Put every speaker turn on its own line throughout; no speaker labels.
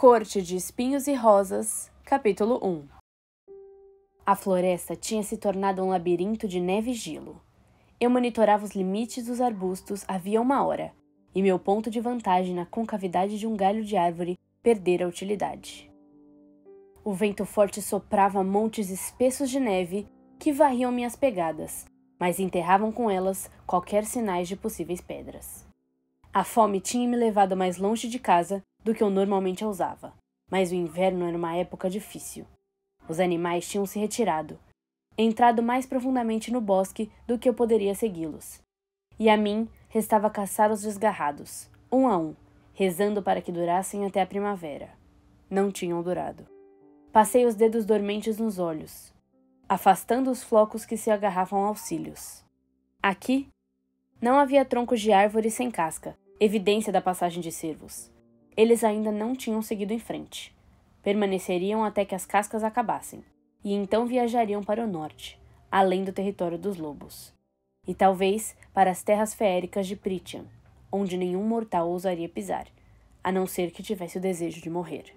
Corte de Espinhos e Rosas, capítulo 1. A floresta tinha se tornado um labirinto de neve e gelo. Eu monitorava os limites dos arbustos havia 1 hora, e meu ponto de vantagem na concavidade de um galho de árvore perdera a utilidade. O vento forte soprava montes espessos de neve que varriam minhas pegadas, mas enterravam com elas qualquer sinais de possíveis pedras. A fome tinha me levado mais longe de casa do que eu normalmente ousava, mas o inverno era uma época difícil. Os animais tinham se retirado, entrado mais profundamente no bosque do que eu poderia segui-los. E a mim restava caçar os desgarrados, um a um, rezando para que durassem até a primavera. Não tinham durado. Passei os dedos dormentes nos olhos, afastando os flocos que se agarravam aos cílios. Aqui, não havia troncos de árvores sem casca, evidência da passagem de cervos. Eles ainda não tinham seguido em frente. Permaneceriam até que as cascas acabassem, e então viajariam para o norte, além do território dos lobos. E talvez para as terras feéricas de Prythian, onde nenhum mortal ousaria pisar, a não ser que tivesse o desejo de morrer.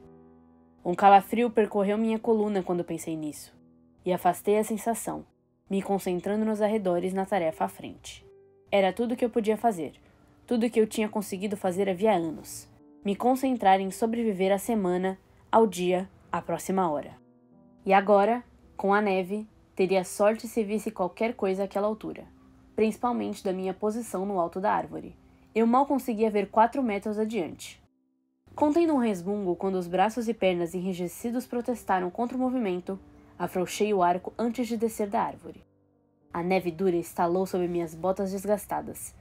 Um calafrio percorreu minha coluna quando pensei nisso, e afastei a sensação, me concentrando nos arredores na tarefa à frente. Era tudo o que eu podia fazer, tudo o que eu tinha conseguido fazer havia anos. Me concentrar em sobreviver à semana, ao dia, à próxima hora. E agora, com a neve, teria sorte se visse qualquer coisa àquela altura, principalmente da minha posição no alto da árvore. Eu mal conseguia ver 4 metros adiante. Contendo um resmungo quando os braços e pernas enrijecidos protestaram contra o movimento, afrouxei o arco antes de descer da árvore. A neve dura estalou sob minhas botas desgastadas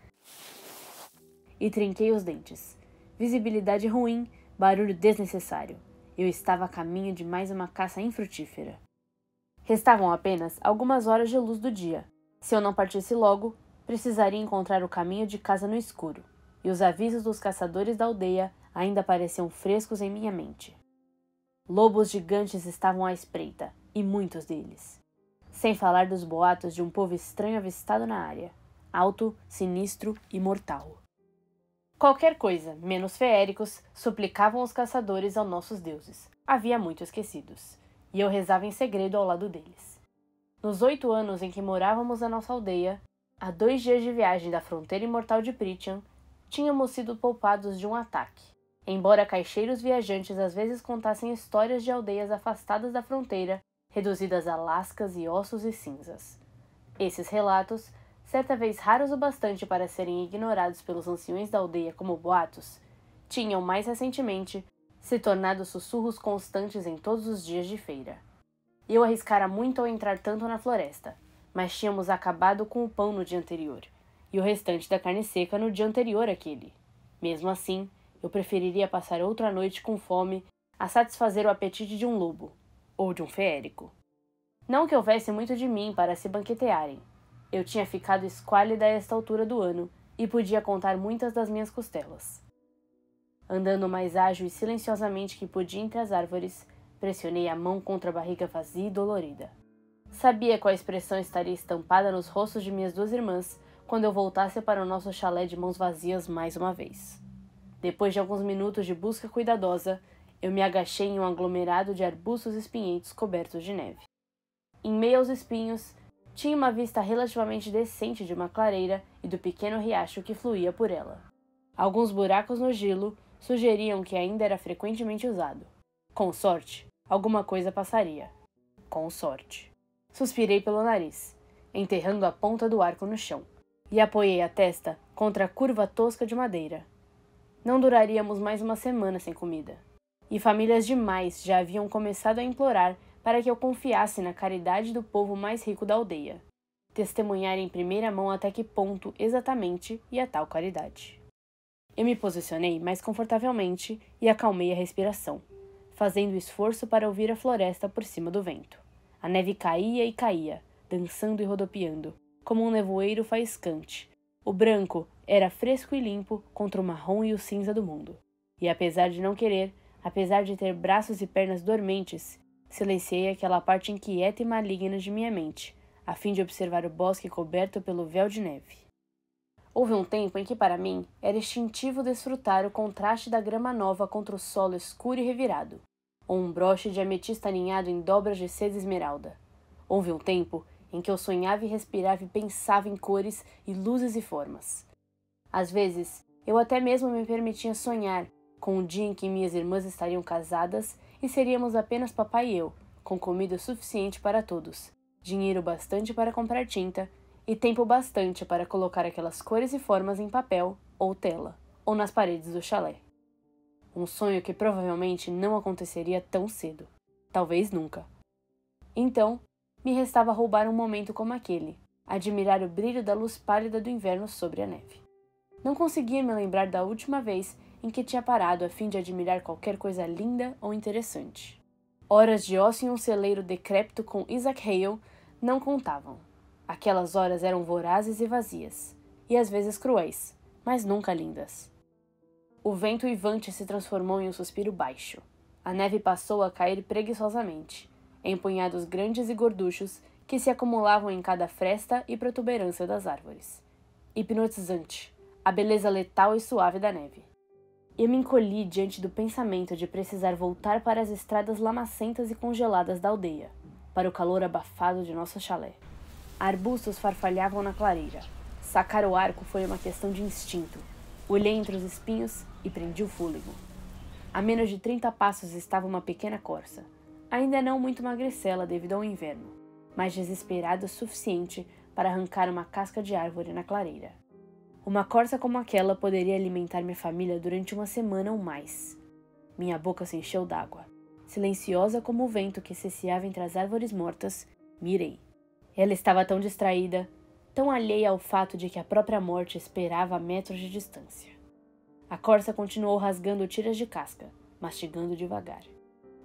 e trinquei os dentes. Visibilidade ruim, barulho desnecessário. Eu estava a caminho de mais uma caça infrutífera. Restavam apenas algumas horas de luz do dia. Se eu não partisse logo, precisaria encontrar o caminho de casa no escuro, e os avisos dos caçadores da aldeia ainda pareciam frescos em minha mente. Lobos gigantes estavam à espreita, e muitos deles. Sem falar dos boatos de um povo estranho avistado na área, alto, sinistro e mortal. Qualquer coisa, menos feéricos, suplicavam os caçadores aos nossos deuses. Havia muito esquecidos, e eu rezava em segredo ao lado deles. Nos 8 anos em que morávamos na nossa aldeia, a 2 dias de viagem da fronteira imortal de Prythian, tínhamos sido poupados de um ataque. Embora caixeiros viajantes às vezes contassem histórias de aldeias afastadas da fronteira, reduzidas a lascas e ossos e cinzas. Esses relatos, certa vez raros o bastante para serem ignorados pelos anciões da aldeia como boatos, tinham, mais recentemente, se tornado sussurros constantes em todos os dias de feira. Eu arriscara muito ao entrar tanto na floresta, mas tínhamos acabado com o pão no dia anterior, e o restante da carne seca no dia anterior àquele. Mesmo assim, eu preferiria passar outra noite com fome a satisfazer o apetite de um lobo, ou de um feérico. Não que houvesse muito de mim para se banquetearem. Eu tinha ficado esquálida a esta altura do ano e podia contar muitas das minhas costelas. Andando o mais ágil e silenciosamente que podia entre as árvores, pressionei a mão contra a barriga vazia e dolorida. Sabia qual expressão estaria estampada nos rostos de minhas 2 irmãs quando eu voltasse para o nosso chalé de mãos vazias mais uma vez. Depois de alguns minutos de busca cuidadosa, eu me agachei em um aglomerado de arbustos espinhentos cobertos de neve. Em meio aos espinhos, tinha uma vista relativamente decente de uma clareira e do pequeno riacho que fluía por ela. Alguns buracos no gelo sugeriam que ainda era frequentemente usado. Com sorte, alguma coisa passaria. Com sorte. Suspirei pelo nariz, enterrando a ponta do arco no chão, e apoiei a testa contra a curva tosca de madeira. Não duraríamos mais uma semana sem comida, e famílias demais já haviam começado a implorar para que eu confiasse na caridade do povo mais rico da aldeia, testemunhar em primeira mão até que ponto exatamente ia tal caridade. Eu me posicionei mais confortavelmente e acalmei a respiração, fazendo esforço para ouvir a floresta por cima do vento. A neve caía e caía, dançando e rodopiando, como um nevoeiro faiscante. O branco era fresco e limpo contra o marrom e o cinza do mundo. E apesar de não querer, apesar de ter braços e pernas dormentes, silenciei aquela parte inquieta e maligna de minha mente, a fim de observar o bosque coberto pelo véu de neve. Houve um tempo em que, para mim, era instintivo desfrutar o contraste da grama nova contra o solo escuro e revirado, ou um broche de ametista aninhado em dobras de seda esmeralda. Houve um tempo em que eu sonhava e respirava e pensava em cores e luzes e formas. Às vezes, eu até mesmo me permitia sonhar com o dia em que minhas irmãs estariam casadas e seríamos apenas papai e eu, com comida suficiente para todos, dinheiro bastante para comprar tinta e tempo bastante para colocar aquelas cores e formas em papel ou tela, ou nas paredes do chalé. Um sonho que provavelmente não aconteceria tão cedo, talvez nunca. Então, me restava roubar um momento como aquele, admirar o brilho da luz pálida do inverno sobre a neve. Não conseguia me lembrar da última vez em que tinha parado a fim de admirar qualquer coisa linda ou interessante. Horas de ócio em um celeiro decrépito com Isaac Hale não contavam. Aquelas horas eram vorazes e vazias, e às vezes cruéis, mas nunca lindas. O vento uivante se transformou em um suspiro baixo. A neve passou a cair preguiçosamente, em punhados grandes e gorduchos que se acumulavam em cada fresta e protuberância das árvores. Hipnotizante, a beleza letal e suave da neve. Eu me encolhi diante do pensamento de precisar voltar para as estradas lamacentas e congeladas da aldeia, para o calor abafado de nosso chalé. Arbustos farfalhavam na clareira. Sacar o arco foi uma questão de instinto. Olhei entre os espinhos e prendi o fôlego. A menos de 30 passos estava uma pequena corça, ainda não muito magricela devido ao inverno, mas desesperada o suficiente para arrancar uma casca de árvore na clareira. Uma corça como aquela poderia alimentar minha família durante uma semana ou mais. Minha boca se encheu d'água. Silenciosa como o vento que cesseava entre as árvores mortas, mirei. Ela estava tão distraída, tão alheia ao fato de que a própria morte esperava a metros de distância. A corça continuou rasgando tiras de casca, mastigando devagar.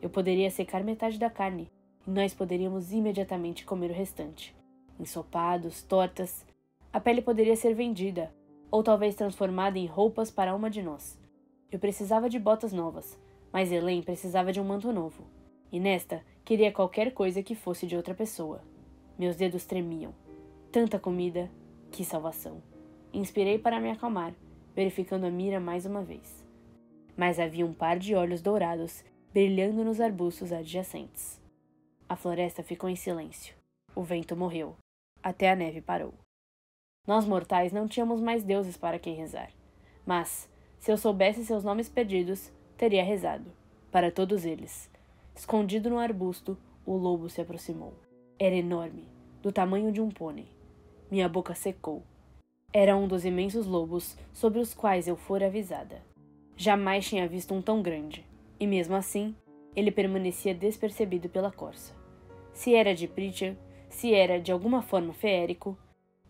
Eu poderia secar metade da carne, e nós poderíamos imediatamente comer o restante. Ensopados, tortas, a pele poderia ser vendida, ou talvez transformada em roupas para uma de nós. Eu precisava de botas novas, mas Helen precisava de um manto novo, e nesta queria qualquer coisa que fosse de outra pessoa. Meus dedos tremiam. Tanta comida, que salvação. Inspirei para me acalmar, verificando a mira mais uma vez. Mas havia um par de olhos dourados brilhando nos arbustos adjacentes. A floresta ficou em silêncio. O vento morreu. Até a neve parou. Nós mortais não tínhamos mais deuses para quem rezar. Mas, se eu soubesse seus nomes perdidos, teria rezado. Para todos eles. Escondido no arbusto, o lobo se aproximou. Era enorme, do tamanho de um pônei. Minha boca secou. Era um dos imensos lobos sobre os quais eu fora avisada. Jamais tinha visto um tão grande, e mesmo assim, ele permanecia despercebido pela corça. Se era de Pritchard, se era de alguma forma feérico,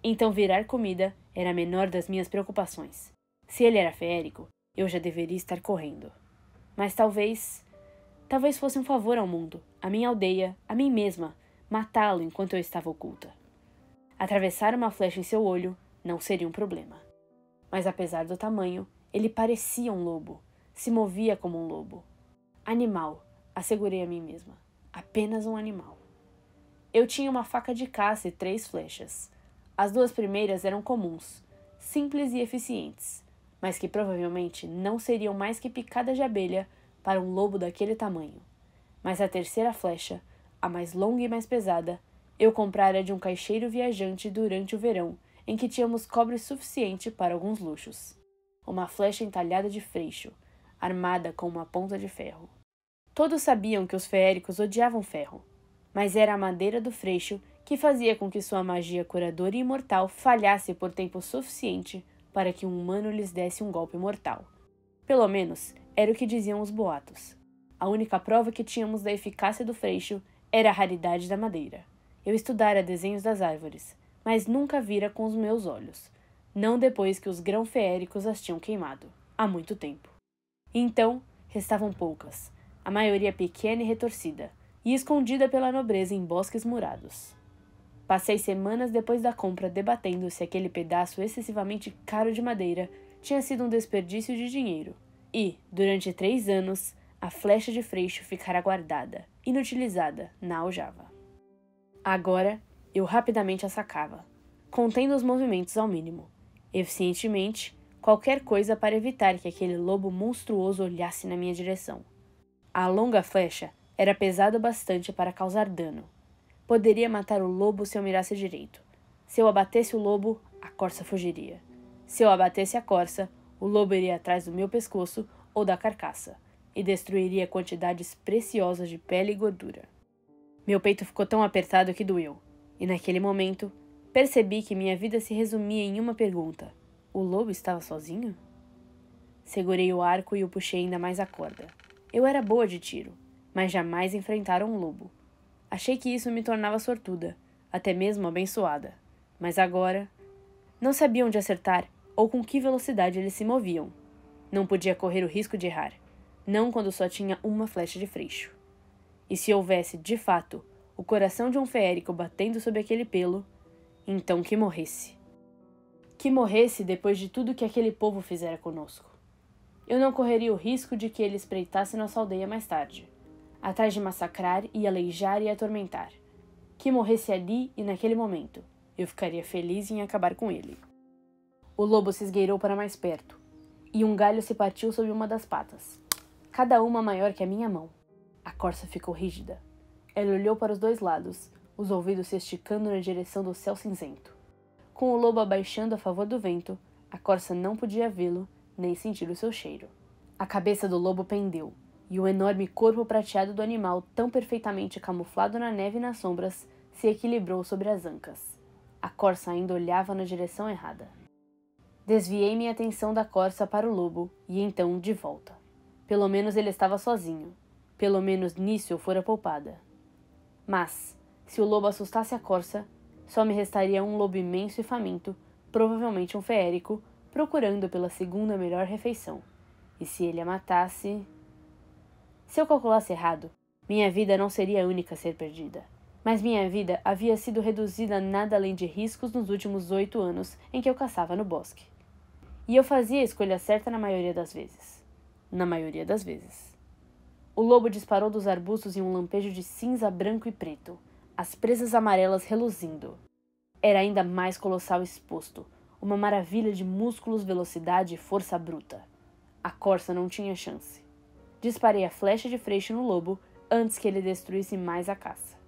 então virar comida era a menor das minhas preocupações. Se ele era feérico, eu já deveria estar correndo. Mas talvez fosse um favor ao mundo, à minha aldeia, a mim mesma, matá-lo enquanto eu estava oculta. Atravessar uma flecha em seu olho não seria um problema. Mas apesar do tamanho, ele parecia um lobo, se movia como um lobo. Animal, assegurei a mim mesma. Apenas um animal. Eu tinha uma faca de caça e 3 flechas. As 2 primeiras eram comuns, simples e eficientes, mas que provavelmente não seriam mais que picadas de abelha para um lobo daquele tamanho. Mas a terceira flecha, a mais longa e mais pesada, eu comprara de um caixeiro viajante durante o verão, em que tínhamos cobre suficiente para alguns luxos. Uma flecha entalhada de freixo, armada com uma ponta de ferro. Todos sabiam que os feéricos odiavam ferro, mas era a madeira do freixo que fazia com que sua magia curadora e imortal falhasse por tempo suficiente para que um humano lhes desse um golpe mortal. Pelo menos, era o que diziam os boatos. A única prova que tínhamos da eficácia do freixo era a raridade da madeira. Eu estudara desenhos das árvores, mas nunca vira com os meus olhos, não depois que os grão-feéricos as tinham queimado, há muito tempo. Então, restavam poucas, a maioria pequena e retorcida, e escondida pela nobreza em bosques murados. Passei semanas depois da compra debatendo se aquele pedaço excessivamente caro de madeira tinha sido um desperdício de dinheiro, e, durante 3 anos, a flecha de freixo ficara guardada, inutilizada, na aljava. Agora, eu rapidamente a sacava, contendo os movimentos ao mínimo, eficientemente, qualquer coisa para evitar que aquele lobo monstruoso olhasse na minha direção. A longa flecha era pesada o bastante para causar dano. Poderia matar o lobo se eu mirasse direito. Se eu abatesse o lobo, a corça fugiria. Se eu abatesse a corça, o lobo iria atrás do meu pescoço ou da carcaça, e destruiria quantidades preciosas de pele e gordura. Meu peito ficou tão apertado que doeu, e naquele momento, percebi que minha vida se resumia em uma pergunta: o lobo estava sozinho? Segurei o arco e o puxei ainda mais a corda. Eu era boa de tiro, mas jamais enfrentara um lobo. Achei que isso me tornava sortuda, até mesmo abençoada. Mas agora, não sabia onde acertar ou com que velocidade eles se moviam. Não podia correr o risco de errar, não quando só tinha uma flecha de freixo. E se houvesse, de fato, o coração de um feérico batendo sob aquele pelo, então que morresse. Que morresse depois de tudo que aquele povo fizera conosco. Eu não correria o risco de que ele espreitasse nossa aldeia mais tarde, atrás de massacrar e aleijar e atormentar. Que morresse ali e naquele momento. Eu ficaria feliz em acabar com ele. O lobo se esgueirou para mais perto, e um galho se partiu sob uma das patas, cada uma maior que a minha mão. A corça ficou rígida. Ela olhou para os dois lados, os ouvidos se esticando na direção do céu cinzento. Com o lobo abaixando a favor do vento, a corça não podia vê-lo, nem sentir o seu cheiro. A cabeça do lobo pendeu, e o enorme corpo prateado do animal, tão perfeitamente camuflado na neve e nas sombras, se equilibrou sobre as ancas. A corça ainda olhava na direção errada. Desviei minha atenção da corça para o lobo, e então de volta. Pelo menos ele estava sozinho. Pelo menos nisso eu fora poupada. Mas, se o lobo assustasse a corça, só me restaria um lobo imenso e faminto, provavelmente um feérico, procurando pela segunda melhor refeição. E se ele a matasse... Se eu calculasse errado, minha vida não seria a única a ser perdida. Mas minha vida havia sido reduzida a nada além de riscos nos últimos 8 anos em que eu caçava no bosque. E eu fazia a escolha certa na maioria das vezes. Na maioria das vezes. O lobo disparou dos arbustos em um lampejo de cinza, branco e preto, as presas amarelas reluzindo. Era ainda mais colossal exposto, uma maravilha de músculos, velocidade e força bruta. A corça não tinha chance. Disparei a flecha de freixo no lobo antes que ele destruísse mais a caça.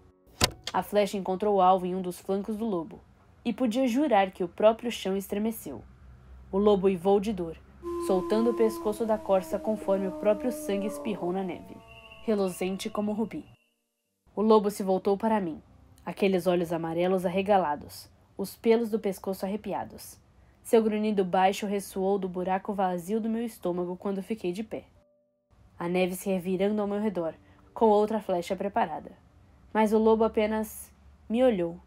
A flecha encontrou o alvo em um dos flancos do lobo, e podia jurar que o próprio chão estremeceu. O lobo uivou de dor, soltando o pescoço da corça conforme o próprio sangue espirrou na neve, reluzente como rubi. O lobo se voltou para mim, aqueles olhos amarelos arregalados, os pelos do pescoço arrepiados. Seu grunhido baixo ressoou do buraco vazio do meu estômago quando fiquei de pé. A neve se revirando ao meu redor, com outra flecha preparada. Mas o lobo apenas me olhou,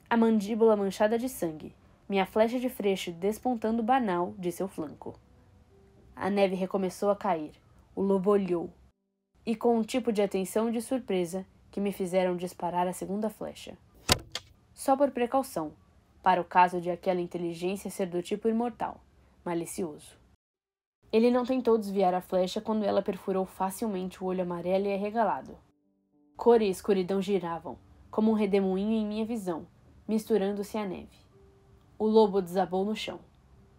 a mandíbula manchada de sangue, minha flecha de freixo despontando banal de seu flanco. A neve recomeçou a cair. O lobo olhou, e com um tipo de atenção e de surpresa que me fizeram disparar a segunda flecha. Só por precaução, para o caso de aquela inteligência ser do tipo imortal, malicioso. Ele não tentou desviar a flecha quando ela perfurou facilmente o olho amarelo e arregalado. Cor e escuridão giravam, como um redemoinho em minha visão, misturando-se à neve. O lobo desabou no chão.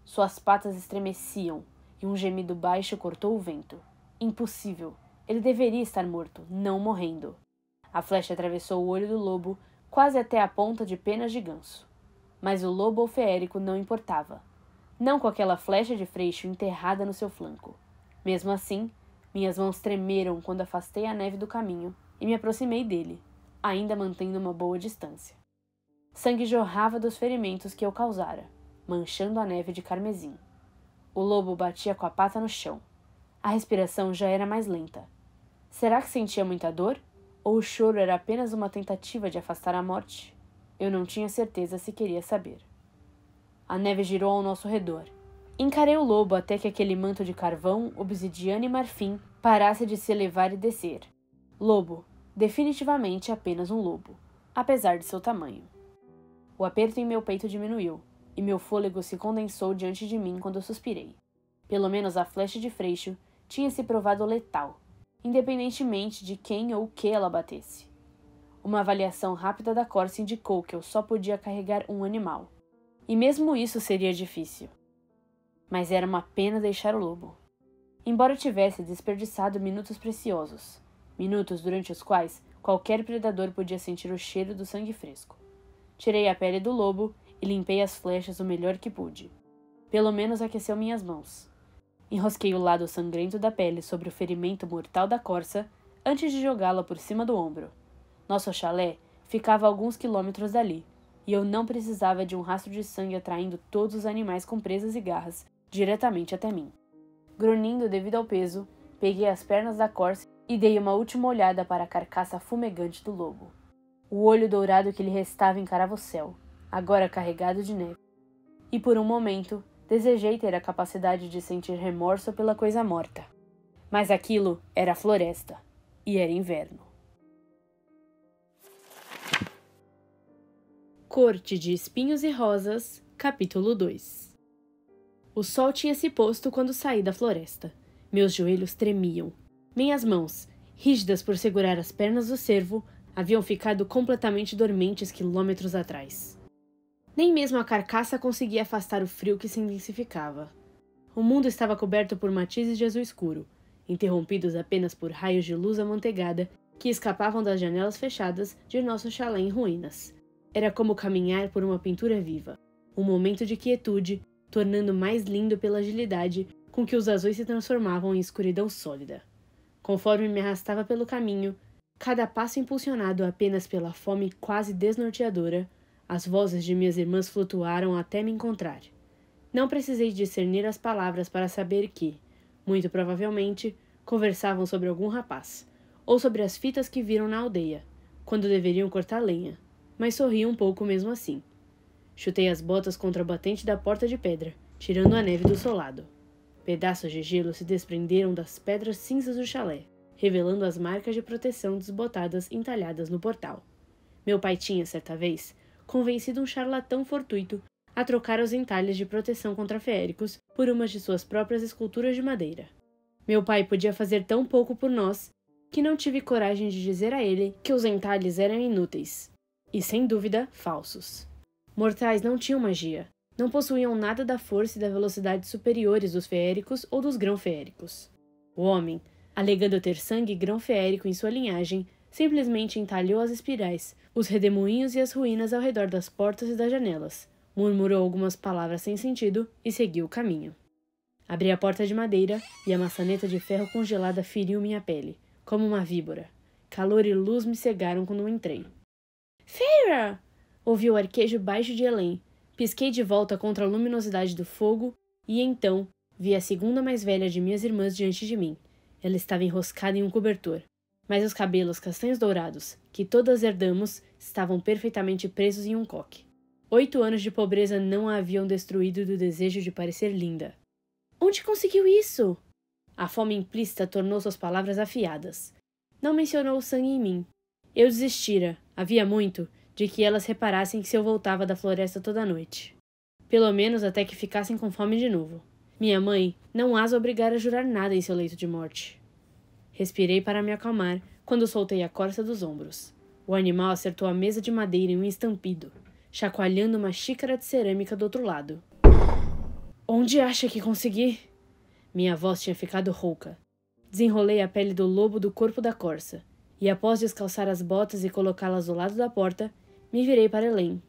Suas patas estremeciam, e um gemido baixo cortou o vento. Impossível! Ele deveria estar morto, não morrendo. A flecha atravessou o olho do lobo, quase até a ponta de penas de ganso. Mas o lobo ou feérico não importava. Não com aquela flecha de freixo enterrada no seu flanco. Mesmo assim, minhas mãos tremeram quando afastei a neve do caminho e me aproximei dele, ainda mantendo uma boa distância. Sangue jorrava dos ferimentos que eu causara, manchando a neve de carmesim. O lobo batia com a pata no chão. A respiração já era mais lenta. Será que sentia muita dor? Ou o choro era apenas uma tentativa de afastar a morte? Eu não tinha certeza se queria saber. A neve girou ao nosso redor. Encarei o lobo até que aquele manto de carvão, obsidiana e marfim parasse de se elevar e descer. Lobo, definitivamente apenas um lobo, apesar de seu tamanho. O aperto em meu peito diminuiu, e meu fôlego se condensou diante de mim quando eu suspirei. Pelo menos a flecha de freixo tinha se provado letal, independentemente de quem ou o que ela batesse. Uma avaliação rápida da corça indicou que eu só podia carregar um animal. E mesmo isso seria difícil. Mas era uma pena deixar o lobo. Embora eu tivesse desperdiçado minutos preciosos, minutos durante os quais qualquer predador podia sentir o cheiro do sangue fresco. Tirei a pele do lobo e limpei as flechas o melhor que pude. Pelo menos aqueceu minhas mãos. Enrosquei o lado sangrento da pele sobre o ferimento mortal da corça antes de jogá-la por cima do ombro. Nosso chalé ficava a alguns quilômetros dali, e eu não precisava de um rastro de sangue atraindo todos os animais com presas e garras diretamente até mim. Grunhindo devido ao peso, peguei as pernas da corça e dei uma última olhada para a carcaça fumegante do lobo. O olho dourado que lhe restava encarava o céu, agora carregado de neve. E por um momento, desejei ter a capacidade de sentir remorso pela coisa morta. Mas aquilo era a floresta, e era inverno. Corte de Espinhos e Rosas, capítulo 2. O sol tinha se posto quando saí da floresta. Meus joelhos tremiam. Minhas mãos, rígidas por segurar as pernas do cervo, haviam ficado completamente dormentes quilômetros atrás. Nem mesmo a carcaça conseguia afastar o frio que se intensificava. O mundo estava coberto por matizes de azul escuro, interrompidos apenas por raios de luz amanteigada que escapavam das janelas fechadas de nosso chalé em ruínas. Era como caminhar por uma pintura viva, um momento de quietude, tornando mais lindo pela agilidade com que os azuis se transformavam em escuridão sólida. Conforme me arrastava pelo caminho, cada passo impulsionado apenas pela fome quase desnorteadora, as vozes de minhas irmãs flutuaram até me encontrar. Não precisei discernir as palavras para saber que, muito provavelmente, conversavam sobre algum rapaz, ou sobre as fitas que viram na aldeia, quando deveriam cortar lenha, mas sorri um pouco mesmo assim. Chutei as botas contra o batente da porta de pedra, tirando a neve do solado. Pedaços de gelo se desprenderam das pedras cinzas do chalé, revelando as marcas de proteção desbotadas entalhadas no portal. Meu pai tinha, certa vez, convencido um charlatão fortuito a trocar os entalhes de proteção contra feéricos por umas de suas próprias esculturas de madeira. Meu pai podia fazer tão pouco por nós que não tive coragem de dizer a ele que os entalhes eram inúteis e, sem dúvida, falsos. Mortais não tinham magia, não possuíam nada da força e da velocidade superiores dos feéricos ou dos grão-feéricos. O homem, alegando ter sangue grão-feérico em sua linhagem, simplesmente entalhou as espirais, os redemoinhos e as ruínas ao redor das portas e das janelas, murmurou algumas palavras sem sentido e seguiu o caminho. Abri a porta de madeira e a maçaneta de ferro congelada feriu minha pele, como uma víbora. Calor e luz me cegaram quando entrei. Feyre! Ouvi o arquejo baixo de Helen. Pisquei de volta contra a luminosidade do fogo e, então, vi a segunda mais velha de minhas irmãs diante de mim. Ela estava enroscada em um cobertor, mas os cabelos castanhos dourados, que todas herdamos, estavam perfeitamente presos em um coque. 8 anos de pobreza não a haviam destruído do desejo de parecer linda. Onde conseguiu isso? A fome implícita tornou suas palavras afiadas. Não mencionou o sangue em mim. Eu desistira, havia muito, de que elas reparassem que se eu voltava da floresta toda noite. Pelo menos até que ficassem com fome de novo. Minha mãe não as obrigara a jurar nada em seu leito de morte. Respirei para me acalmar quando soltei a corça dos ombros. O animal acertou a mesa de madeira em um estampido, chacoalhando uma xícara de cerâmica do outro lado. Onde acha que consegui? Minha voz tinha ficado rouca. Desenrolei a pele do lobo do corpo da corça, e após descalçar as botas e colocá-las do lado da porta, me virei para Helen.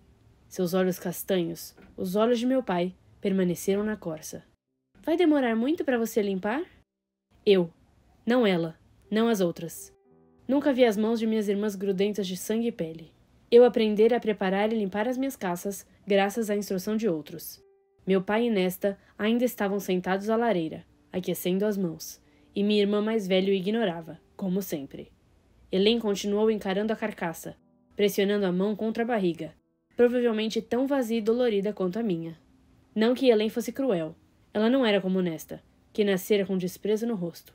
Seus olhos castanhos, os olhos de meu pai, permaneceram na corça. Vai demorar muito para você limpar? Eu. Não ela. Não as outras. Nunca vi as mãos de minhas irmãs grudentas de sangue e pele. Eu aprendera a preparar e limpar as minhas caças, graças à instrução de outros. Meu pai e Nesta ainda estavam sentados à lareira, aquecendo as mãos, e minha irmã mais velha o ignorava, como sempre. Helen continuou encarando a carcaça, pressionando a mão contra a barriga, provavelmente tão vazia e dolorida quanto a minha. Não que Helen fosse cruel. Ela não era como Nesta, que nascera com desprezo no rosto.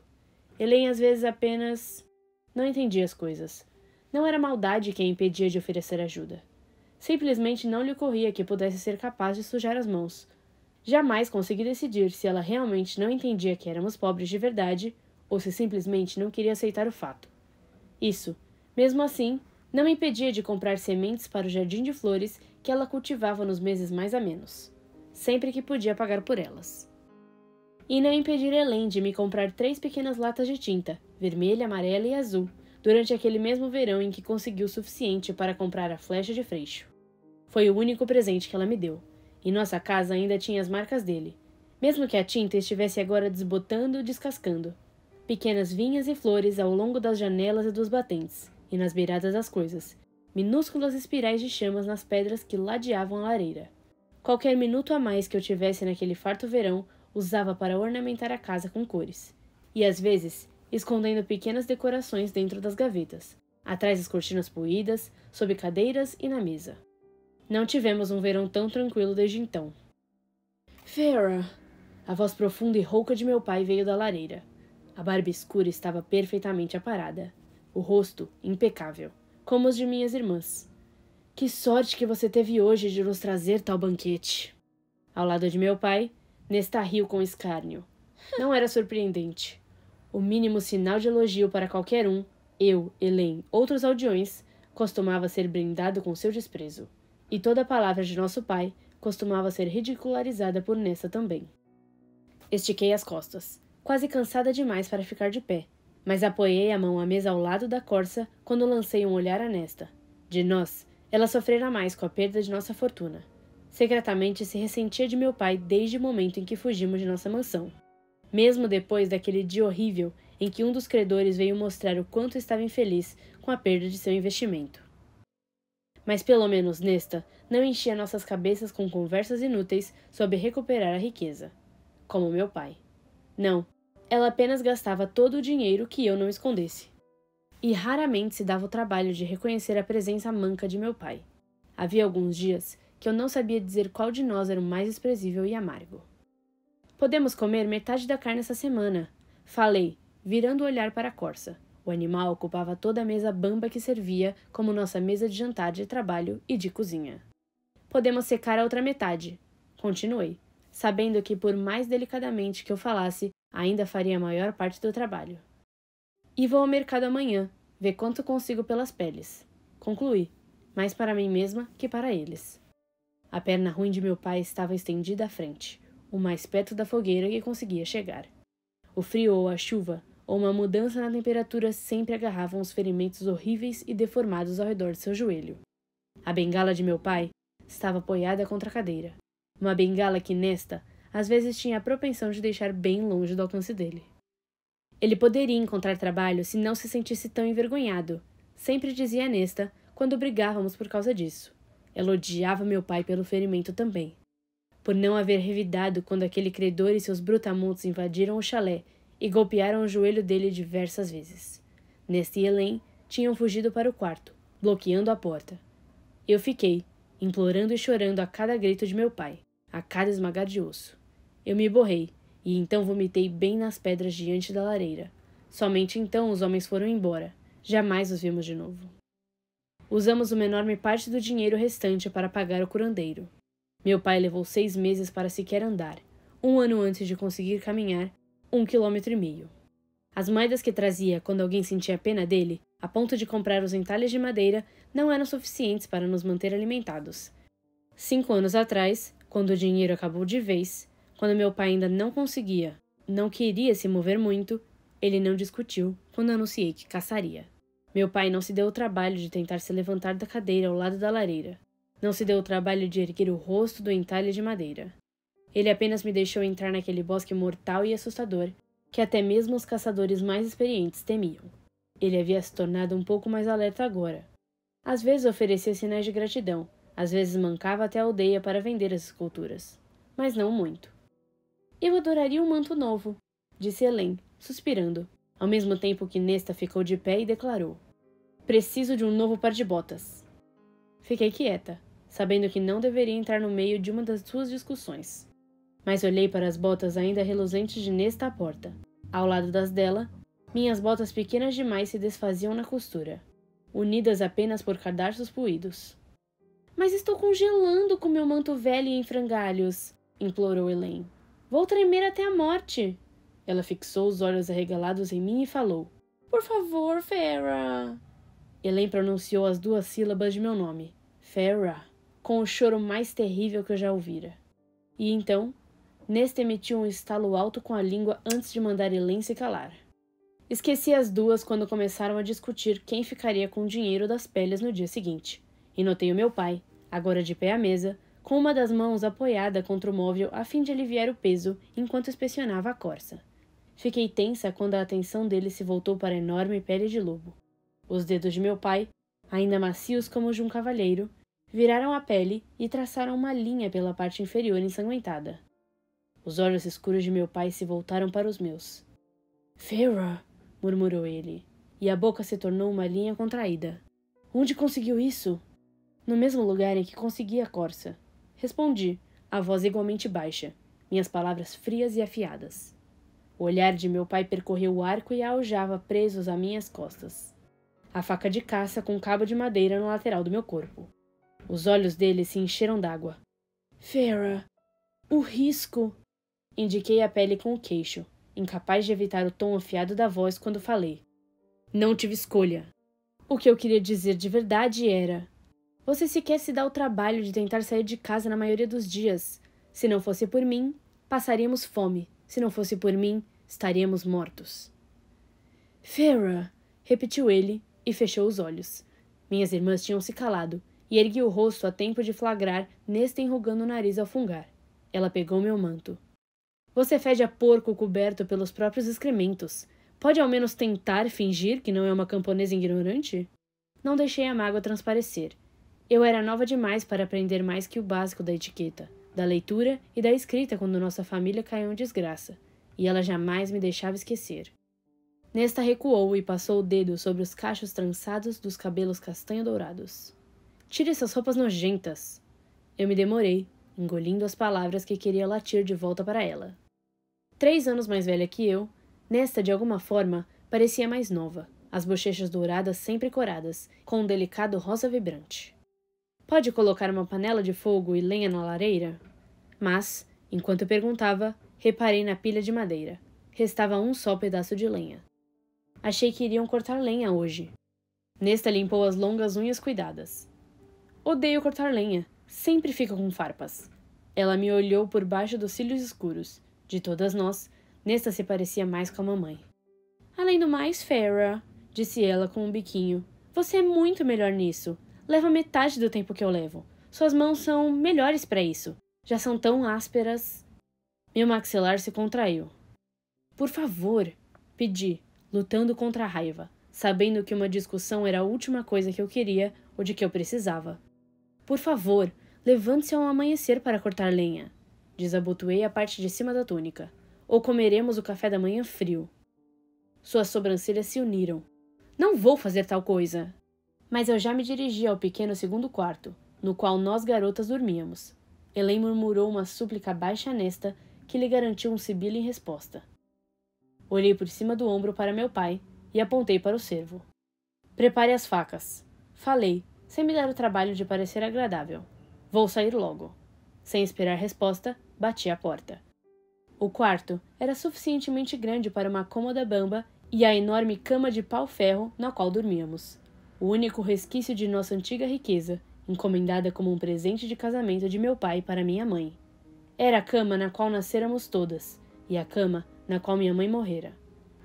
Helen às vezes apenas não entendia as coisas. Não era maldade que a impedia de oferecer ajuda. Simplesmente não lhe ocorria que pudesse ser capaz de sujar as mãos. Jamais consegui decidir se ela realmente não entendia que éramos pobres de verdade ou se simplesmente não queria aceitar o fato. Isso, mesmo assim, não me impedia de comprar sementes para o jardim de flores que ela cultivava nos meses mais amenos, sempre que podia pagar por elas. E não impedir Helen de me comprar 3 pequenas latas de tinta, vermelha, amarela e azul, durante aquele mesmo verão em que conseguiu o suficiente para comprar a flecha de Freixo. Foi o único presente que ela me deu, e nossa casa ainda tinha as marcas dele, mesmo que a tinta estivesse agora desbotando e descascando. Pequenas vinhas e flores ao longo das janelas e dos batentes, e nas beiradas das coisas, minúsculas espirais de chamas nas pedras que ladeavam a lareira. Qualquer minuto a mais que eu tivesse naquele farto verão, usava para ornamentar a casa com cores, e às vezes escondendo pequenas decorações dentro das gavetas, atrás das cortinas poídas, sob cadeiras e na mesa. Não tivemos um verão tão tranquilo desde então. Vera! A voz profunda e rouca de meu pai veio da lareira. A barba escura estava perfeitamente aparada, o rosto impecável, como os de minhas irmãs. Que sorte que você teve hoje de nos trazer tal banquete! Ao lado de meu pai, Nesta riu com escárnio. Não era surpreendente. O mínimo sinal de elogio para qualquer um, eu, Helen, outros aldeões, costumava ser brindado com seu desprezo. E toda palavra de nosso pai costumava ser ridicularizada por Nesta também. Estiquei as costas, quase cansada demais para ficar de pé, mas apoiei a mão à mesa ao lado da corça quando lancei um olhar a Nesta. De nós, ela sofrera mais com a perda de nossa fortuna. Secretamente se ressentia de meu pai desde o momento em que fugimos de nossa mansão. Mesmo depois daquele dia horrível em que um dos credores veio mostrar o quanto estava infeliz com a perda de seu investimento. Mas pelo menos Nesta não enchia nossas cabeças com conversas inúteis sobre recuperar a riqueza. Como meu pai. Não, ela apenas gastava todo o dinheiro que eu não escondesse. E raramente se dava o trabalho de reconhecer a presença manca de meu pai. Havia alguns dias que eu não sabia dizer qual de nós era o mais desprezível e amargo. Podemos comer metade da carne essa semana, falei, virando o olhar para a corça. O animal ocupava toda a mesa bamba que servia como nossa mesa de jantar de trabalho e de cozinha. Podemos secar a outra metade, continuei, sabendo que por mais delicadamente que eu falasse, ainda faria a maior parte do trabalho. E vou ao mercado amanhã, ver quanto consigo pelas peles. Concluí, mais para mim mesma que para eles. A perna ruim de meu pai estava estendida à frente, o mais perto da fogueira que conseguia chegar. O frio ou a chuva, ou uma mudança na temperatura sempre agarravam os ferimentos horríveis e deformados ao redor de seu joelho. A bengala de meu pai estava apoiada contra a cadeira. Uma bengala que Nesta, às vezes tinha a propensão de deixar bem longe do alcance dele. Ele poderia encontrar trabalho se não se sentisse tão envergonhado, sempre dizia Nesta quando brigávamos por causa disso. Ela odiava meu pai pelo ferimento também. Por não haver revidado quando aquele credor e seus brutamontes invadiram o chalé e golpearam o joelho dele diversas vezes. Nesta e Helen tinham fugido para o quarto, bloqueando a porta. Eu fiquei, implorando e chorando a cada grito de meu pai, a cada esmagar de osso. Eu me borrei, e então vomitei bem nas pedras diante da lareira. Somente então os homens foram embora. Jamais os vimos de novo. Usamos uma enorme parte do dinheiro restante para pagar o curandeiro. Meu pai levou 6 meses para sequer andar, 1 ano antes de conseguir caminhar 1,5 km. As moedas que trazia quando alguém sentia pena dele, a ponto de comprar os entalhes de madeira, não eram suficientes para nos manter alimentados. 5 anos atrás, quando o dinheiro acabou de vez, quando meu pai ainda não queria se mover muito, ele não discutiu quando anunciei que caçaria. Meu pai não se deu o trabalho de tentar se levantar da cadeira ao lado da lareira. Não se deu o trabalho de erguer o rosto do entalhe de madeira. Ele apenas me deixou entrar naquele bosque mortal e assustador que até mesmo os caçadores mais experientes temiam. Ele havia se tornado um pouco mais alerta agora. Às vezes oferecia sinais de gratidão, às vezes mancava até a aldeia para vender as esculturas. Mas não muito. Eu adoraria um manto novo, disse Helen, suspirando, ao mesmo tempo que Nesta ficou de pé e declarou: preciso de um novo par de botas. Fiquei quieta, sabendo que não deveria entrar no meio de uma das suas discussões. Mas olhei para as botas ainda reluzentes de Nesta à porta. Ao lado das dela, minhas botas pequenas demais se desfaziam na costura, unidas apenas por cadarços poídos. Mas estou congelando com meu manto velho e em frangalhos, implorou Helen. Vou tremer até a morte. Ela fixou os olhos arregalados em mim e falou: por favor, Farah. Helen pronunciou as 2 sílabas de meu nome, Farah, com o choro mais terrível que eu já ouvira. E então, Nesta emitiu um estalo alto com a língua antes de mandar Elaine se calar. Esqueci as duas quando começaram a discutir quem ficaria com o dinheiro das peles no dia seguinte, e notei o meu pai, agora de pé à mesa, com uma das mãos apoiada contra o móvel a fim de aliviar o peso enquanto inspecionava a corça. Fiquei tensa quando a atenção dele se voltou para a enorme pele de lobo. Os dedos de meu pai, ainda macios como os de um cavalheiro, viraram a pele e traçaram uma linha pela parte inferior ensanguentada. Os olhos escuros de meu pai se voltaram para os meus. "Farah", murmurou ele, e a boca se tornou uma linha contraída. "Onde conseguiu isso?" "No mesmo lugar em que consegui a corça", respondi, a voz igualmente baixa, minhas palavras frias e afiadas. O olhar de meu pai percorreu o arco e a aljava presos a minhas costas. A faca de caça com cabo de madeira no lateral do meu corpo. Os olhos dele se encheram d'água. "Farah, o risco!" Indiquei a pele com o queixo, incapaz de evitar o tom afiado da voz quando falei. "Não tive escolha." O que eu queria dizer de verdade era: "Você sequer se dá o trabalho de tentar sair de casa na maioria dos dias. Se não fosse por mim, passaríamos fome. Se não fosse por mim, estaríamos mortos." "Farah", repetiu ele e fechou os olhos. Minhas irmãs tinham se calado, e ergui o rosto a tempo de flagrar Nesta enrugando o nariz ao fungar. Ela pegou meu manto. "Você fede a porco coberto pelos próprios excrementos. Pode ao menos tentar fingir que não é uma camponesa ignorante?" Não deixei a mágoa transparecer. Eu era nova demais para aprender mais que o básico da etiqueta, da leitura e da escrita quando nossa família caiu em desgraça, e ela jamais me deixava esquecer. Nesta recuou e passou o dedo sobre os cachos trançados dos cabelos castanho-dourados. "Tire essas roupas nojentas." Eu me demorei, engolindo as palavras que queria latir de volta para ela. 3 anos mais velha que eu, Nesta, de alguma forma, parecia mais nova, as bochechas douradas sempre coradas, com um delicado rosa vibrante. "Pode colocar uma panela de fogo e lenha na lareira?" Mas, enquanto eu perguntava, reparei na pilha de madeira. Restava um só pedaço de lenha. Achei que iriam cortar lenha hoje. Nesta limpou as longas unhas cuidadas. "Odeio cortar lenha. Sempre fica com farpas." Ela me olhou por baixo dos cílios escuros. De todas nós, Nesta se parecia mais com a mamãe. "Além do mais, Farah", disse ela com um biquinho, "você é muito melhor nisso. Leva metade do tempo que eu levo. Suas mãos são melhores para isso. Já são tão ásperas." Meu maxilar se contraiu. "Por favor", pedi, lutando contra a raiva, sabendo que uma discussão era a última coisa que eu queria ou de que eu precisava. "Por favor, levante-se ao amanhecer para cortar lenha." Desabotoei a parte de cima da túnica. "Ou comeremos o café da manhã frio." Suas sobrancelhas se uniram. "Não vou fazer tal coisa." Mas eu já me dirigi ao pequeno segundo quarto, no qual nós garotas dormíamos. Elaine murmurou uma súplica baixa Nesta que lhe garantiu um sibilo em resposta. Olhei por cima do ombro para meu pai e apontei para o cervo. "Prepare as facas." Falei, sem me dar o trabalho de parecer agradável. "Vou sair logo." Sem esperar resposta, bati à porta. O quarto era suficientemente grande para uma cômoda bamba e a enorme cama de pau-ferro na qual dormíamos. O único resquício de nossa antiga riqueza, encomendada como um presente de casamento de meu pai para minha mãe. Era a cama na qual nascéramos todas, e a cama na qual minha mãe morrera.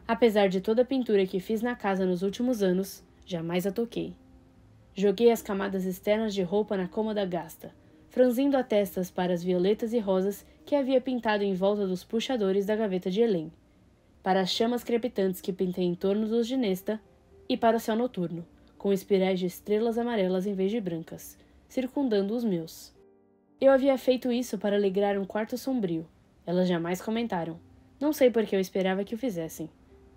Apesar de toda a pintura que fiz na casa nos últimos anos, jamais a toquei. Joguei as camadas externas de roupa na cômoda gasta, franzindo a testa para as violetas e rosas que havia pintado em volta dos puxadores da gaveta de Elaine, para as chamas crepitantes que pintei em torno dos de Nesta e para o céu noturno, com espirais de estrelas amarelas em vez de brancas, circundando os meus. Eu havia feito isso para alegrar um quarto sombrio. Elas jamais comentaram. Não sei por que eu esperava que o fizessem.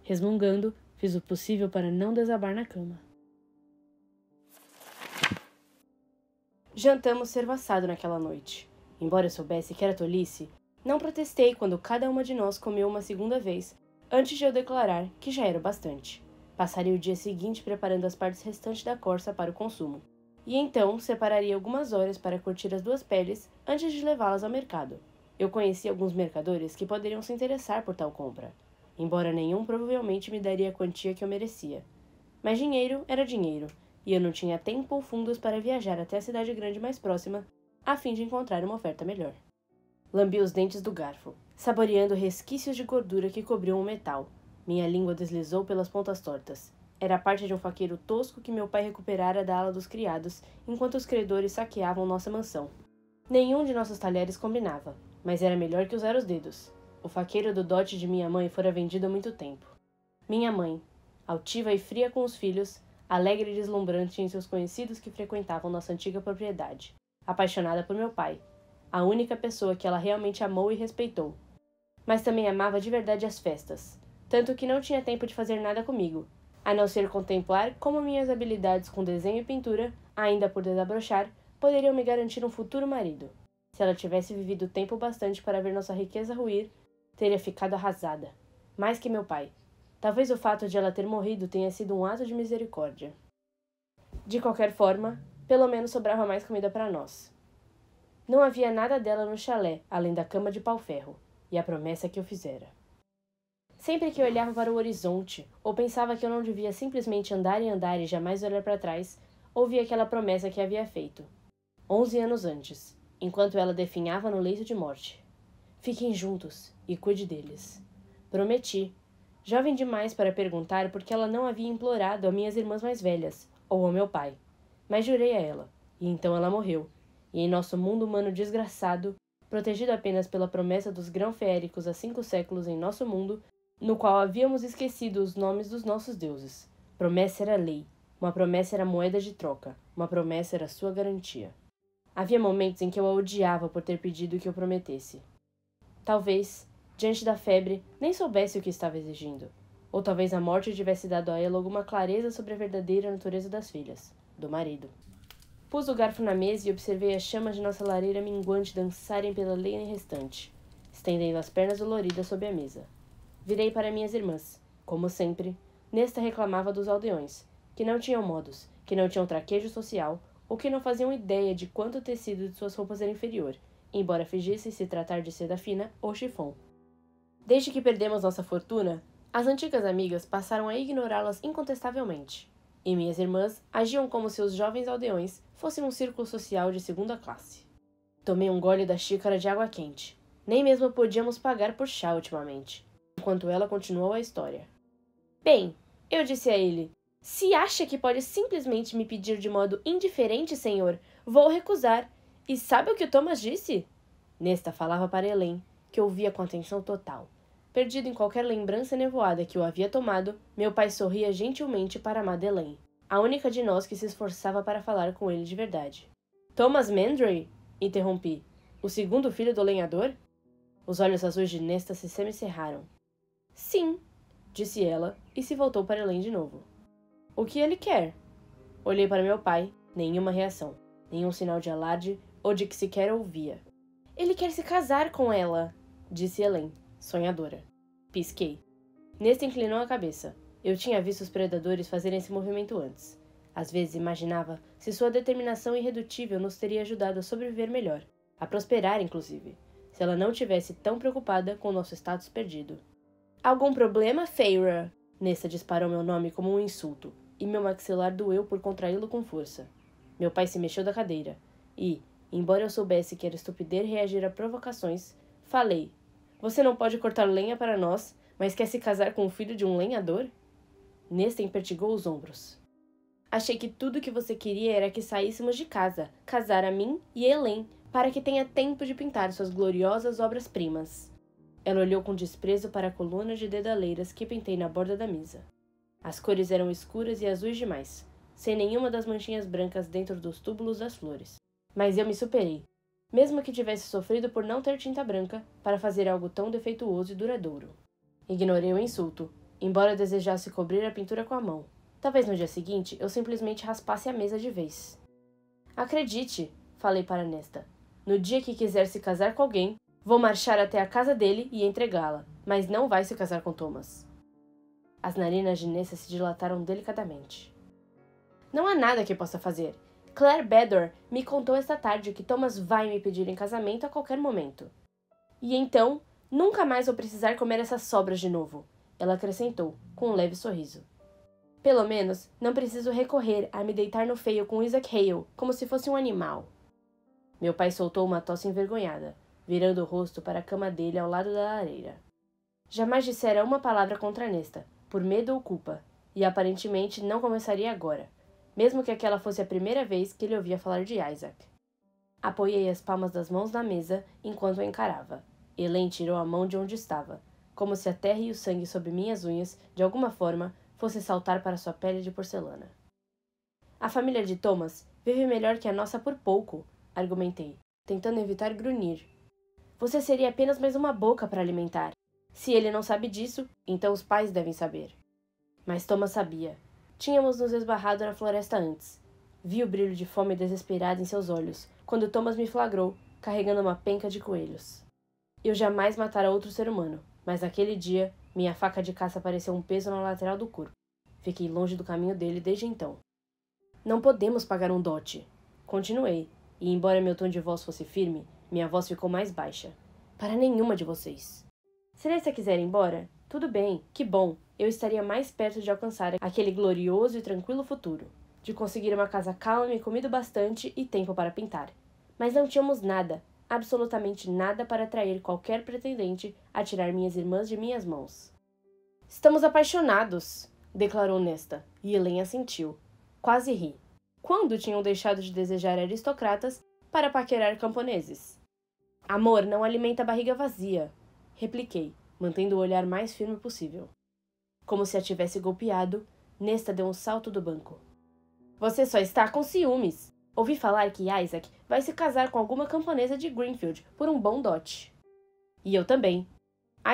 Resmungando, fiz o possível para não desabar na cama. Jantamos cervo assado naquela noite. Embora eu soubesse que era tolice, não protestei quando cada uma de nós comeu uma segunda vez, antes de eu declarar que já era o bastante. Passaria o dia seguinte preparando as partes restantes da corça para o consumo. E então separaria algumas horas para curtir as 2 peles antes de levá-las ao mercado. Eu conhecia alguns mercadores que poderiam se interessar por tal compra, embora nenhum provavelmente me daria a quantia que eu merecia. Mas dinheiro era dinheiro, e eu não tinha tempo ou fundos para viajar até a cidade grande mais próxima, a fim de encontrar uma oferta melhor. Lambi os dentes do garfo, saboreando resquícios de gordura que cobriam o metal. Minha língua deslizou pelas pontas tortas. Era parte de um faqueiro tosco que meu pai recuperara da ala dos criados, enquanto os credores saqueavam nossa mansão. Nenhum de nossos talheres combinava, mas era melhor que usar os dedos. O faqueiro do dote de minha mãe fora vendido há muito tempo. Minha mãe, altiva e fria com os filhos, alegre e deslumbrante em seus conhecidos que frequentavam nossa antiga propriedade. Apaixonada por meu pai, a única pessoa que ela realmente amou e respeitou. Mas também amava de verdade as festas, tanto que não tinha tempo de fazer nada comigo, a não ser contemplar como minhas habilidades com desenho e pintura, ainda por desabrochar, poderiam me garantir um futuro marido. Se ela tivesse vivido tempo bastante para ver nossa riqueza ruir, teria ficado arrasada. Mais que meu pai. Talvez o fato de ela ter morrido tenha sido um ato de misericórdia. De qualquer forma, pelo menos sobrava mais comida para nós. Não havia nada dela no chalé, além da cama de pau-ferro, e a promessa que eu fizera. Sempre que eu olhava para o horizonte, ou pensava que eu não devia simplesmente andar e jamais olhar para trás, ouvia aquela promessa que havia feito. 11 anos antes, enquanto ela definhava no leito de morte. Fiquem juntos e cuide deles. Prometi, jovem demais para perguntar por que ela não havia implorado a minhas irmãs mais velhas, ou ao meu pai. Mas jurei a ela, e então ela morreu. E em nosso mundo humano desgraçado, protegido apenas pela promessa dos grão-feéricos há 5 séculos em nosso mundo, no qual havíamos esquecido os nomes dos nossos deuses. Promessa era lei, uma promessa era moeda de troca, uma promessa era sua garantia. Havia momentos em que eu a odiava por ter pedido que eu prometesse. Talvez, diante da febre, nem soubesse o que estava exigindo. Ou talvez a morte tivesse dado a ela alguma clareza sobre a verdadeira natureza das filhas, do marido. Pus o garfo na mesa e observei as chamas de nossa lareira minguante dançarem pela lenha restante, estendendo as pernas doloridas sob a mesa. Virei para minhas irmãs. Como sempre, Nesta reclamava dos aldeões, que não tinham modos, que não tinham traquejo social, ou que não faziam ideia de quanto o tecido de suas roupas era inferior, embora fingissem se tratar de seda fina ou chifon. Desde que perdemos nossa fortuna, as antigas amigas passaram a ignorá-las incontestavelmente, e minhas irmãs agiam como se os jovens aldeões fossem um círculo social de segunda classe. Tomei um gole da xícara de água quente. Nem mesmo podíamos pagar por chá ultimamente, enquanto ela continuou a história. Bem, eu disse a ele, se acha que pode simplesmente me pedir de modo indiferente, senhor, vou recusar. E sabe o que o Thomas disse? Nesta falava para Helene, que ouvia com atenção total. Perdido em qualquer lembrança nevoada que o havia tomado, meu pai sorria gentilmente para a Madeleine, a única de nós que se esforçava para falar com ele de verdade. Thomas Mandray? Interrompi. O segundo filho do lenhador? Os olhos azuis de Nesta se semicerraram. Sim, disse ela e se voltou para Helene de novo. O que ele quer? Olhei para meu pai, nenhuma reação, nenhum sinal de alarde ou de que sequer ouvia. Ele quer se casar com ela, disse Helene, sonhadora. Pisquei. Nesta inclinou a cabeça. Eu tinha visto os predadores fazerem esse movimento antes. Às vezes imaginava se sua determinação irredutível nos teria ajudado a sobreviver melhor, a prosperar inclusive, se ela não tivesse tão preocupada com o nosso status perdido. Algum problema, Feyre? Nesta disparou meu nome como um insulto, e meu maxilar doeu por contraí-lo com força. Meu pai se mexeu da cadeira, e, embora eu soubesse que era estupidez reagir a provocações, falei. Você não pode cortar lenha para nós, mas quer se casar com o filho de um lenhador? Nesta empertigou os ombros. Achei que tudo o que você queria era que saíssemos de casa, casar a mim e Helene, para que tenha tempo de pintar suas gloriosas obras-primas. Ela olhou com desprezo para a coluna de dedaleiras que pintei na borda da mesa. As cores eram escuras e azuis demais, sem nenhuma das manchinhas brancas dentro dos túbulos das flores. Mas eu me superei, mesmo que tivesse sofrido por não ter tinta branca para fazer algo tão defeituoso e duradouro. Ignorei o insulto, embora desejasse cobrir a pintura com a mão. Talvez no dia seguinte eu simplesmente raspasse a mesa de vez. Acredite, falei para Nesta. No dia que quiser se casar com alguém, vou marchar até a casa dele e entregá-la, mas não vai se casar com Thomas. As narinas de Nesta se dilataram delicadamente. Não há nada que possa fazer. Claire Bedor me contou esta tarde que Thomas vai me pedir em casamento a qualquer momento. E então, nunca mais vou precisar comer essas sobras de novo, ela acrescentou, com um leve sorriso. Pelo menos, não preciso recorrer a me deitar no feio com Isaac Hale, como se fosse um animal. Meu pai soltou uma tosse envergonhada. virando o rosto para a cama dele ao lado da lareira. Jamais dissera uma palavra contra Nesta, por medo ou culpa, e aparentemente não começaria agora, mesmo que aquela fosse a primeira vez que ele ouvia falar de Isaac. Apoiei as palmas das mãos na mesa enquanto o encarava. Helen tirou a mão de onde estava, como se a terra e o sangue sob minhas unhas, de alguma forma, fossem saltar para sua pele de porcelana. A família de Thomas vive melhor que a nossa por pouco, argumentei, tentando evitar grunhir. Você seria apenas mais uma boca para alimentar. Se ele não sabe disso, então os pais devem saber. Mas Thomas sabia. Tínhamos nos esbarrado na floresta antes. Vi o brilho de fome desesperada em seus olhos, quando Thomas me flagrou, carregando uma penca de coelhos. Eu jamais matara outro ser humano, mas naquele dia, minha faca de caça pareceu um peso na lateral do corpo. Fiquei longe do caminho dele desde então. Não podemos pagar um dote. Continuei, e embora meu tom de voz fosse firme, minha voz ficou mais baixa. Para nenhuma de vocês. Se Nesta quiser ir embora, tudo bem, que bom, eu estaria mais perto de alcançar aquele glorioso e tranquilo futuro, de conseguir uma casa calma e comida bastante e tempo para pintar. Mas não tínhamos nada, absolutamente nada para atrair qualquer pretendente a tirar minhas irmãs de minhas mãos. Estamos apaixonados, declarou Nesta, e Helen assentiu. Quase ri. Quando tinham deixado de desejar aristocratas para paquerar camponeses? Amor não alimenta a barriga vazia, repliquei, mantendo o olhar mais firme possível. Como se a tivesse golpeado, Nesta deu um salto do banco. Você só está com ciúmes. Ouvi falar que Isaac vai se casar com alguma camponesa de Greenfield por um bom dote. E eu também.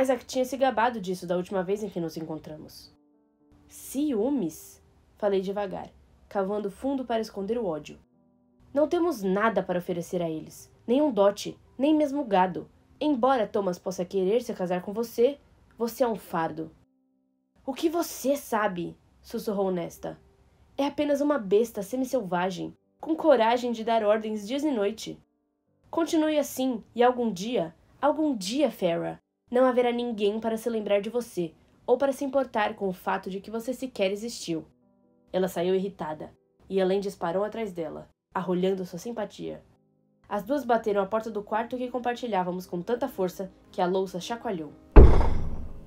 Isaac tinha se gabado disso da última vez em que nos encontramos. Ciúmes? Falei devagar, cavando fundo para esconder o ódio. Não temos nada para oferecer a eles, nem um dote, nem mesmo gado. Embora Thomas possa querer se casar com você, você é um fardo. O que você sabe? Sussurrou Nesta. É apenas uma besta semi-selvagem, com coragem de dar ordens dia e noite. Continue assim, e algum dia, Farah, não haverá ninguém para se lembrar de você, ou para se importar com o fato de que você sequer existiu. Ela saiu irritada, e Helen disparou atrás dela, arrulhando sua simpatia. As duas bateram a porta do quarto que compartilhávamos com tanta força que a louça chacoalhou.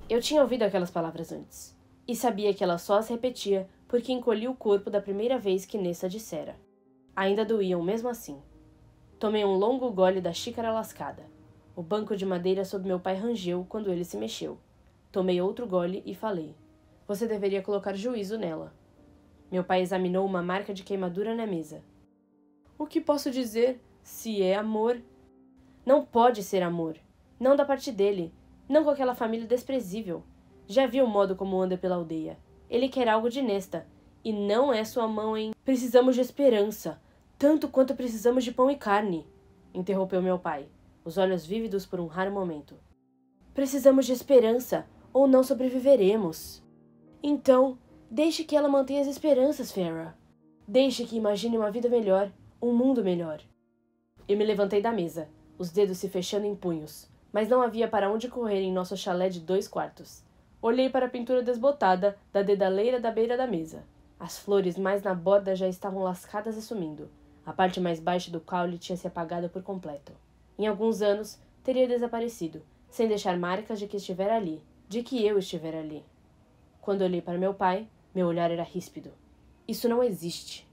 Eu tinha ouvido aquelas palavras antes, e sabia que ela só as repetia porque encolhi o corpo da primeira vez que Nesta dissera. Ainda doíam mesmo assim. Tomei um longo gole da xícara lascada. O banco de madeira sob meu pai rangeu quando ele se mexeu. Tomei outro gole e falei. Você deveria colocar juízo nela. Meu pai examinou uma marca de queimadura na mesa. O que posso dizer? Se é amor. Não pode ser amor. Não da parte dele. Não com aquela família desprezível. Já vi o modo como anda pela aldeia. Ele quer algo de Nesta. E não é sua mão em... Precisamos de esperança. Tanto quanto precisamos de pão e carne. Interrompeu meu pai, os olhos vívidos por um raro momento. Precisamos de esperança, ou não sobreviveremos. Então, deixe que ela mantenha as esperanças, Farah. Deixe que imagine uma vida melhor, um mundo melhor. Eu me levantei da mesa, os dedos se fechando em punhos, mas não havia para onde correr em nosso chalé de 2 quartos. Olhei para a pintura desbotada da dedaleira da beira da mesa. As flores mais na borda já estavam lascadas e sumindo. A parte mais baixa do caule tinha se apagado por completo. Em alguns anos, teria desaparecido, sem deixar marcas de que estivera ali, de que eu estivera ali. Quando olhei para meu pai, meu olhar era ríspido. Isso não existe.